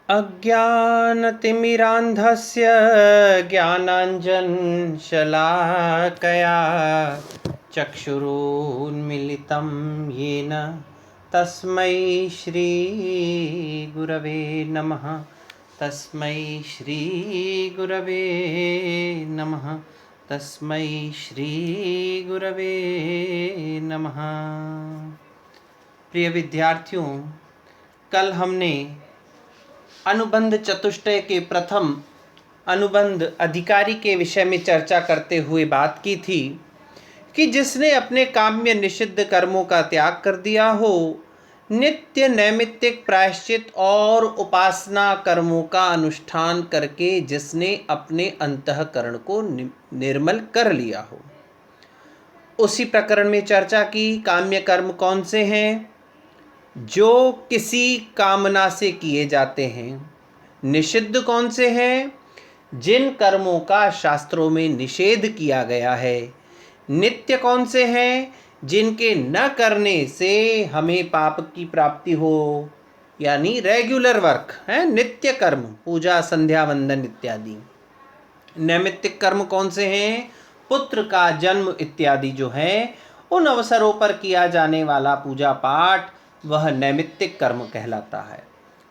अज्ञानतिमिरान्धस्य ज्ञानाञ्जनशलाकया चक्षुरुन्मीलितं येन तस्मै श्रीगुरवे नमः। तस्मै श्रीगुरवे नमः। तस्मै श्रीगुरवे नमः। प्रिय विद्यार्थियों, कल हमने अनुबंध चतुष्टय के प्रथम अनुबंध अधिकारी के विषय में चर्चा करते हुए बात की थी कि जिसने अपने काम्य निषिद्ध कर्मों का त्याग कर दिया हो, नित्य नैमित्तिक प्रायश्चित और उपासना कर्मों का अनुष्ठान करके जिसने अपने अंतःकरण को निर्मल कर लिया हो। उसी प्रकरण में चर्चा की काम्य कर्म कौन से हैं, जो किसी कामना से किए जाते हैं। निषिद्ध कौन से हैं, जिन कर्मों का शास्त्रों में निषेध किया गया है। नित्य कौन से हैं, जिनके न करने से हमें पाप की प्राप्ति हो, यानी रेगुलर वर्क है, नित्य कर्म, पूजा संध्या वंदन इत्यादि। नैमित्तिक कर्म कौन से हैं, पुत्र का जन्म इत्यादि जो है, उन अवसरों पर किया जाने वाला पूजा पाठ वह नैमित्तिक कर्म कहलाता है।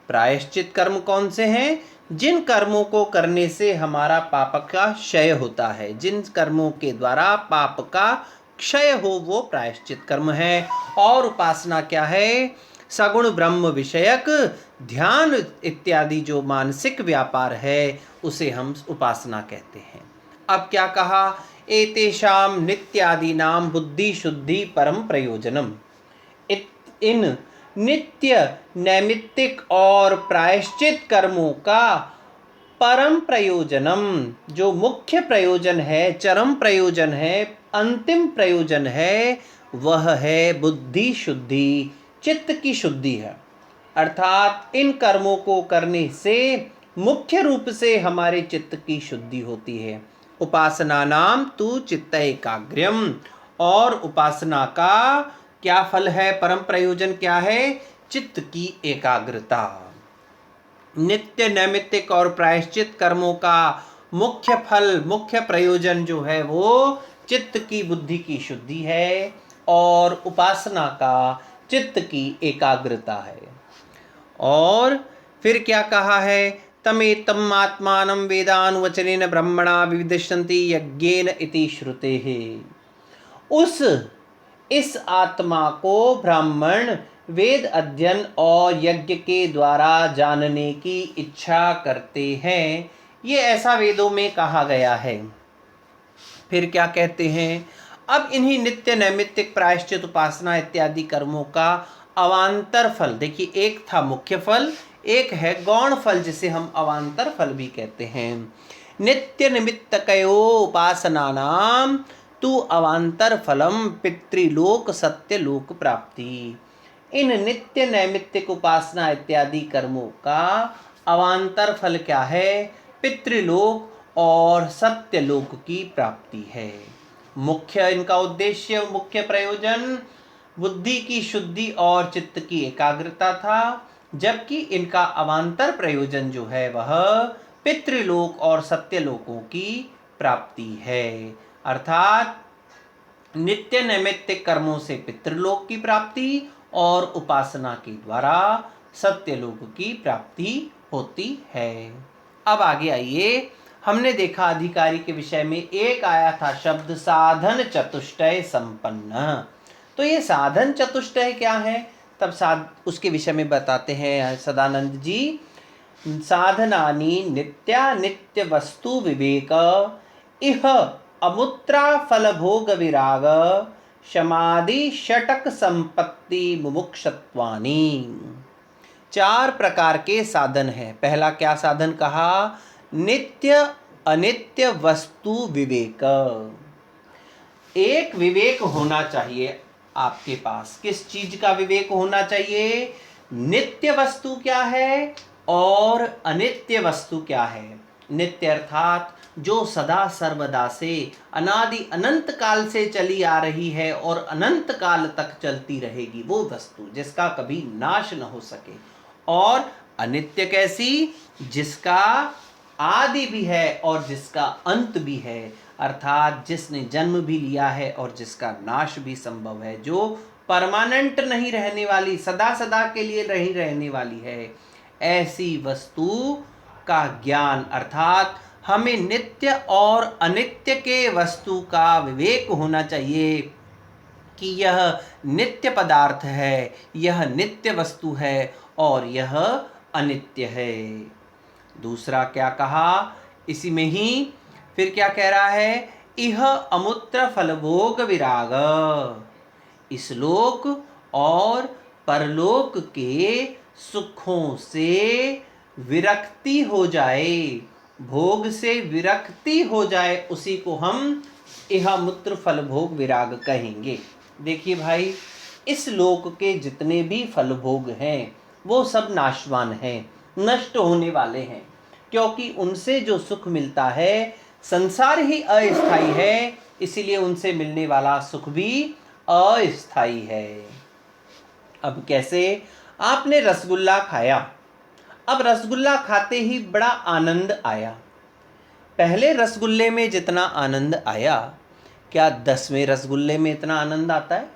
प्रायश्चित कर्म कौन से हैं, जिन कर्मों को करने से हमारा पाप का क्षय होता है, जिन कर्मों के द्वारा पाप का क्षय हो वो प्रायश्चित कर्म है। और उपासना क्या है, सगुण ब्रह्म विषयक ध्यान इत्यादि जो मानसिक व्यापार है उसे हम उपासना कहते हैं। अब क्या कहा, एतेषाम नित्यादीनाम बुद्धि शुद्धि परम प्रयोजनम। इन नित्य नैमित्तिक और प्रायश्चित कर्मों का परम प्रयोजनम, जो मुख्य प्रयोजन है, चरम प्रयोजन है, अंतिम प्रयोजन है, वह है बुद्धि शुद्धि, चित्त की शुद्धि है। अर्थात इन कर्मों को करने से मुख्य रूप से हमारे चित्त की शुद्धि होती है। उपासना नाम तु चित्त एकाग्र्यम, और उपासना का क्या फल है, परम प्रयोजन क्या है, चित्त की एकाग्रता। नित्य नैमित्तिक और प्रायश्चित कर्मों का मुख्य फल, मुख्य प्रयोजन जो है वो चित्त की बुद्धि की शुद्धि है, और उपासना का चित्त की एकाग्रता है। और फिर क्या कहा है, तमेतम आत्मानं वेदानुवचनेन ब्रह्मणा विविदिष्यन्ति यज्ञेन इति श्रुतेः। इस आत्मा को ब्राह्मण वेद अध्ययन और यज्ञ के द्वारा जानने की इच्छा करते हैं, ये ऐसा वेदों में कहा गया है। फिर क्या कहते हैं, अब इन्हीं नित्य नैमित्तिक प्रायश्चित उपासना इत्यादि कर्मों का अवांतर फल, देखिए एक था मुख्य फल, एक है गौण फल जिसे हम अवांतर फल भी कहते हैं। नित्य निमित्तकयो उपासनानाम तु अवांतर फलम पितृलोक सत्यलोक प्राप्ति। इन नित्य नैमित्तिक उपासना इत्यादि कर्मों का अवांतर फल क्या है, पितृलोक और सत्यलोक की प्राप्ति है। मुख्य इनका उद्देश्य, मुख्य प्रयोजन बुद्धि की शुद्धि और चित्त की एकाग्रता था, जबकि इनका अवांतर प्रयोजन जो है वह पितृलोक और सत्यलोकों की प्राप्ति है। अर्थात नित्य नैमित्तिक कर्मों से पितृलोक की प्राप्ति और उपासना के द्वारा सत्यलोक की प्राप्ति होती है। अब आगे आइए, हमने देखा अधिकारी के विषय में एक आया था शब्द साधन चतुष्टय संपन्न। तो ये साधन चतुष्टय क्या है, तब उसके विषय में बताते हैं सदानंद जी। साधनानि नित्या नित्य वस्तु विवेक इह अमुत्रा फल भोग विराग समाधि षटक संपत्ति मुमुक्षत्वानि। 4 प्रकार के साधन हैं। पहला क्या साधन कहा, नित्य अनित्य वस्तु विवेक। एक विवेक होना चाहिए आपके पास, किस चीज का विवेक होना चाहिए, नित्य वस्तु क्या है और अनित्य वस्तु क्या है। नित्य अर्थात जो सदा सर्वदा से अनादि अनंत काल से चली आ रही है और अनंत काल तक चलती रहेगी, वो वस्तु जिसका कभी नाश न हो सके। और अनित्य कैसी? जिसका आदि भी है और जिसका अंत भी है, अर्थात जिसने जन्म भी लिया है और जिसका नाश भी संभव है, जो परमानेंट नहीं रहने वाली, सदा सदा के लिए नहीं रहने वाली है। ऐसी वस्तु का ज्ञान, अर्थात हमें नित्य और अनित्य के वस्तु का विवेक होना चाहिए कि यह नित्य पदार्थ है, यह नित्य वस्तु है और यह अनित्य है। दूसरा क्या कहा इसी में ही? फिर क्या कह रहा है? इह अमुत्र फलभोग विराग। इस लोक और परलोक के सुखों से विरक्ति हो जाए, भोग से विरक्ति हो जाए, उसी को हम इह मूत्र फल भोग विराग कहेंगे। देखिए भाई, इस लोक के जितने भी फल भोग हैं वो सब नाशवान हैं, नष्ट होने वाले हैं, क्योंकि उनसे जो सुख मिलता है, संसार ही अस्थायी है, इसीलिए उनसे मिलने वाला सुख भी अस्थायी है। अब कैसे? आपने रसगुल्ला खाया, अब रसगुल्ला खाते ही बड़ा आनंद आया। पहले रसगुल्ले में जितना आनंद आया, क्या 10वें रसगुल्ले में इतना आनंद आता है?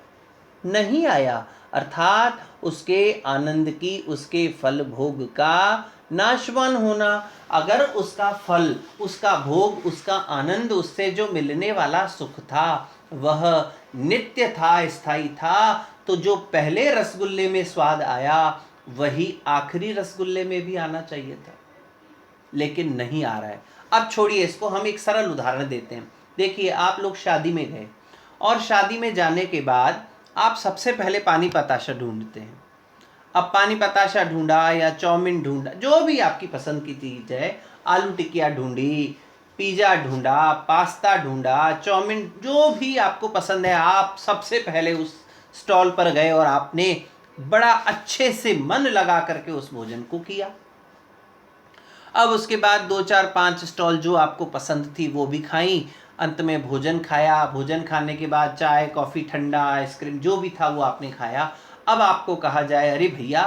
नहीं आया। अर्थात उसके आनंद की, उसके फल भोग का नाशवान होना। अगर उसका फल, उसका भोग, उसका आनंद, उससे जो मिलने वाला सुख था वह नित्य था, स्थायी था, तो जो पहले रसगुल्ले में स्वाद आया वही आखिरी रसगुल्ले में भी आना चाहिए था, लेकिन नहीं आ रहा है। अब छोड़िए इसको, हम एक सरल उदाहरण देते हैं। देखिए, आप लोग शादी में गए और शादी में जाने के बाद आप सबसे पहले पानी पताशा ढूंढते हैं। अब पानी पताशा ढूंढा या चाउमीन ढूंढा, जो भी आपकी पसंद की चीज़ है, आलू टिकिया ढूंढी, पिज़्ज़ा ढूंढा, पास्ता ढूंढा, चाउमीन, जो भी आपको पसंद है, आप सबसे पहले उस स्टॉल पर गए और आपने बड़ा अच्छे से मन लगा करके उस भोजन को किया। अब उसके बाद 2 4 5 स्टॉल जो आपको पसंद थी वो भी खाई, अंत में भोजन खाया। भोजन खाने के बाद चाय, कॉफ़ी, ठंडा, आइसक्रीम, जो भी था वो आपने खाया। अब आपको कहा जाए, अरे भैया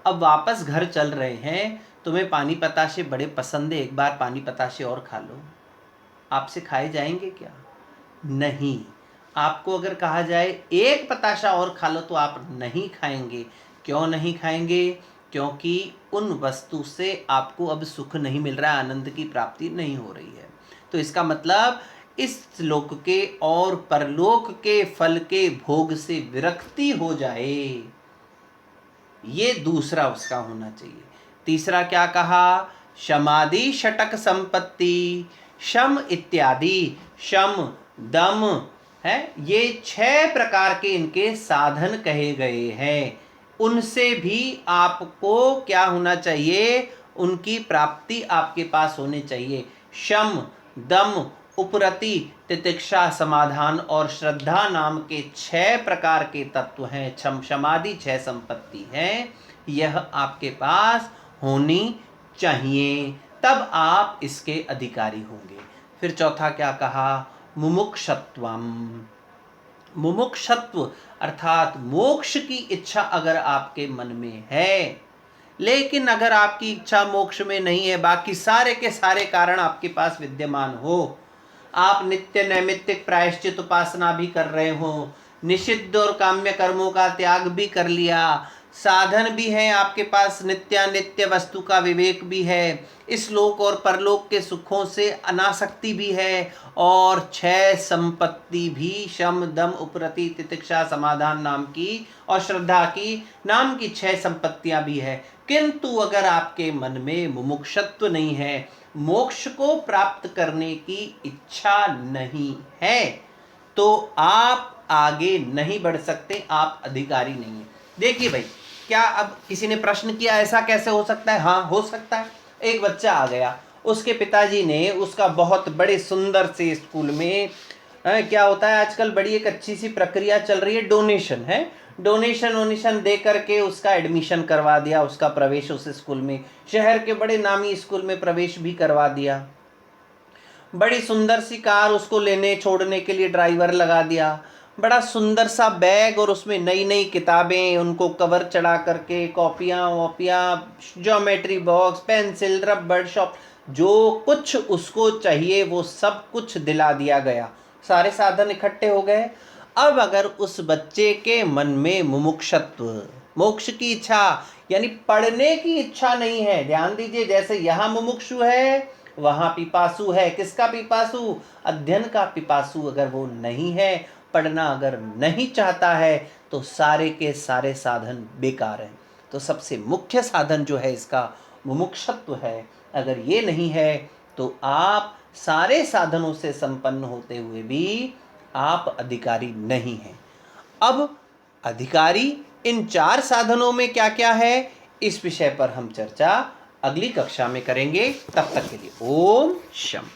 अब वापस घर चल रहे हैं, तुम्हें पानी पताशे बड़े पसंद है, एक बार पानी पताशे और खा लो। आपसे खाए जाएंगे क्या? नहीं। आपको अगर कहा जाए एक पताशा और खा लो तो आप नहीं खाएंगे। क्यों नहीं खाएंगे? क्योंकि उन वस्तु से आपको अब सुख नहीं मिल रहा है, आनंद की प्राप्ति नहीं हो रही है। तो इसका मतलब इस लोक के और परलोक के फल के भोग से विरक्ति हो जाए, ये दूसरा उसका होना चाहिए। तीसरा क्या कहा? शमादि षटक संपत्ति, शम इत्यादि, शम, दम है, ये 6 प्रकार के इनके साधन कहे गए हैं। उनसे भी आपको क्या होना चाहिए? उनकी प्राप्ति आपके पास होनी चाहिए। शम, दम, उपरति, तितिक्षा, समाधान और श्रद्धा नाम के 6 प्रकार के तत्व हैं, क्षमादि 6 संपत्ति हैं, यह आपके पास होनी चाहिए, तब आप इसके अधिकारी होंगे। फिर चौथा क्या कहा? मुमुक्षत्वम। मुमुक्षत्व अर्थात मोक्ष की इच्छा अगर आपके मन में है, लेकिन अगर आपकी इच्छा मोक्ष में नहीं है, बाकी सारे के सारे कारण आपके पास विद्यमान हो, आप नित्य नैमित्तिक प्रायश्चित उपासना भी कर रहे हो, निषिद्ध और काम्य कर्मों का त्याग भी कर लिया, साधन भी हैं आपके पास, नित्यानित्य वस्तु का विवेक भी है, इस लोक और परलोक के सुखों से अनासक्ति भी है, और 6 संपत्ति भी, शम, दम, उपरति, तितिक्षा, समाधान नाम की और श्रद्धा की नाम की 6 संपत्तियां भी है, किंतु अगर आपके मन में मुमुक्षत्व नहीं है, मोक्ष को प्राप्त करने की इच्छा नहीं है, तो आप आगे नहीं बढ़ सकते, आप अधिकारी नहीं हैं। देखिए भाई, क्या अब किसी ने प्रश्न किया ऐसा कैसे हो सकता है? हाँ, हो सकता है। एक बच्चा आ गया, उसके पिताजी ने उसका बहुत बड़े सुंदर से स्कूल में क्या होता है आजकल, बड़ी एक अच्छी सी प्रक्रिया चल रही है, डोनेशन है, डोनेशन दे करके उसका एडमिशन करवा दिया, उसका प्रवेश उस स्कूल में, शहर के बड़े नामी स्कूल में प्रवेश भी करवा दिया, बड़ी सुंदर सी कार उसको लेने छोड़ने के लिए ड्राइवर लगा दिया, बड़ा सुंदर सा बैग और उसमें नई नई किताबें, उनको कवर चढ़ा करके, कॉपियाँ वॉपियाँ, ज्योमेट्री बॉक्स, पेंसिल, रबड़, शॉप, जो कुछ उसको चाहिए वो सब कुछ दिला दिया गया। सारे साधन इकट्ठे हो गए। अब अगर उस बच्चे के मन में मुमुक्षत्व, मोक्ष की इच्छा यानी पढ़ने की इच्छा नहीं है, ध्यान दीजिए, जैसे यहाँ मुमुक्षु है वहाँ पिपासु है। किसका पिपासु? अध्ययन का पिपासु। अगर वो नहीं है, पढ़ना अगर नहीं चाहता है, तो सारे के सारे साधन बेकार हैं। तो सबसे मुख्य साधन जो है इसका मुमुक्षत्व है। अगर ये नहीं है तो आप सारे साधनों से संपन्न होते हुए भी आप अधिकारी नहीं हैं। अब अधिकारी इन 4 साधनों में क्या क्या है, इस विषय पर हम चर्चा अगली कक्षा में करेंगे। तब तक के लिए ओम शम।